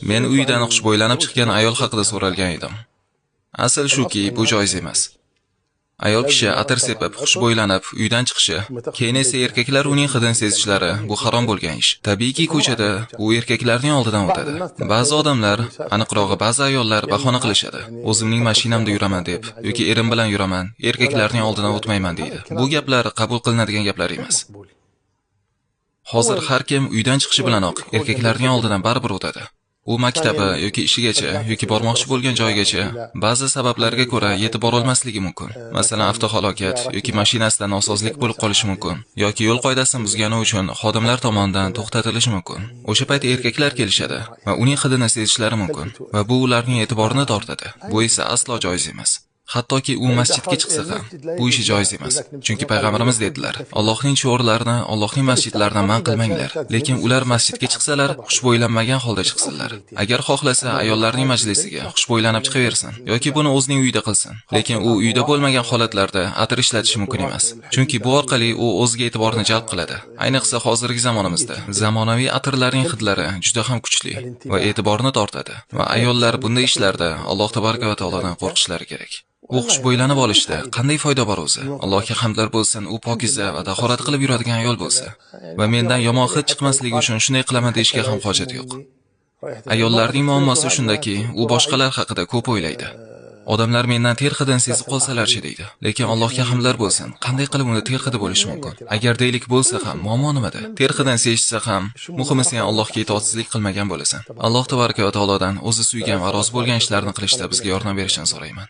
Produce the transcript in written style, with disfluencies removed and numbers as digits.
Men uydan xushbo'ylanib chiqqan ayol haqida so'ralgan edim. Asl shuki, bu joiz emas. Ayol kishi atir sepib, xushbo'ylanib, uydan chiqishi, keyin esa erkaklar uning hidini sezishlari bu harom bo'lgan ish. Tabiiyki ko'chada u erkaklarning oldidan o'tadi. Ba'zi odamlar, aniqrog'i ba'zi ayollar bahona qilishadi. O'zimning mashinamda yuraman deb yoki erim bilan yuraman, erkaklarning oldidan o'tmayman deydi. Bu gaplar qabul qilinadigan gaplar emas. Hozir har kim uydan chiqishi bilanoq erkaklarning oldidan baribir o'tadi. U maktabi yoki ishigacha yoki bormoqchi bo'lgan joyigacha ba'zi sabablarga ko'ra yetib bora olmasligi mumkin. Masalan, avtohalokat yoki mashinasida nosozlik bo'lib qolishi mumkin yoki yo'l qoidasini buzgani uchun xodimlar tomonidan to'xtatilishi mumkin. O'sha payt erkaklar kelishadi va uning hidini sezishlari mumkin va bu ularning e'tiborini tortadi. Bu esa aslo joiz emas. Hattoki u masjidga chiqsa ham bu ishi joiz emas. Chunki payg'ambarimiz dedilar: Allohning sho'rlarini, Allohning masjidlaridan man qilmanglar, lekin ular masjidga chiqsalar, xushbo'ylanmagan holda chiqsinlar. Agar xohlasa, ayollarning majlisiga xushbo'ylanib chiqaversin yoki buni o'zining uyida qilsin. Lekin u uyda bo'lmagan holatlarda atir ishlatishi mumkin emas. Chunki bu orqali u o'ziga e'tiborni jalb qiladi. Ayniqsa hozirgi zamonimizda zamonaviy atirlarning hidlari juda ham kuchli va e'tiborni tortadi. Va ayollar bunday ishlarda Alloh tabaraka va taolodan qo'rqishlari kerak. U xushbo'ylanib olishda qanday foyda bor o'zi? Allohga hamdlar bo'lsin, u pokiza va tahorat qilib yuradigan ayol bo'lsa va mendan yomon hid chiqmasligi uchun shunday qilaman deyishga ham hojat yo'q. Ayollarning muammosi shundaki, u boshqalar haqida ko'p o'ylaydi. Odamlar mendan ter hidini sezib qolsalarchi deydi. Lekin Allohga hamdlar bo'lsin, qanday qilib uni ter hidi bo'lishi mumkin? Agar deylik bo'lsa ham, muammo nimada? Ter hidini sezishsa ham, muhimi sen Allohga itoatsizlik qilmagan bo'lasan. Alloh tabaraka va taolodan o'zi suygan va rozi bo'lgan ishlarni qilishda bizga yordam berishini so'rayman.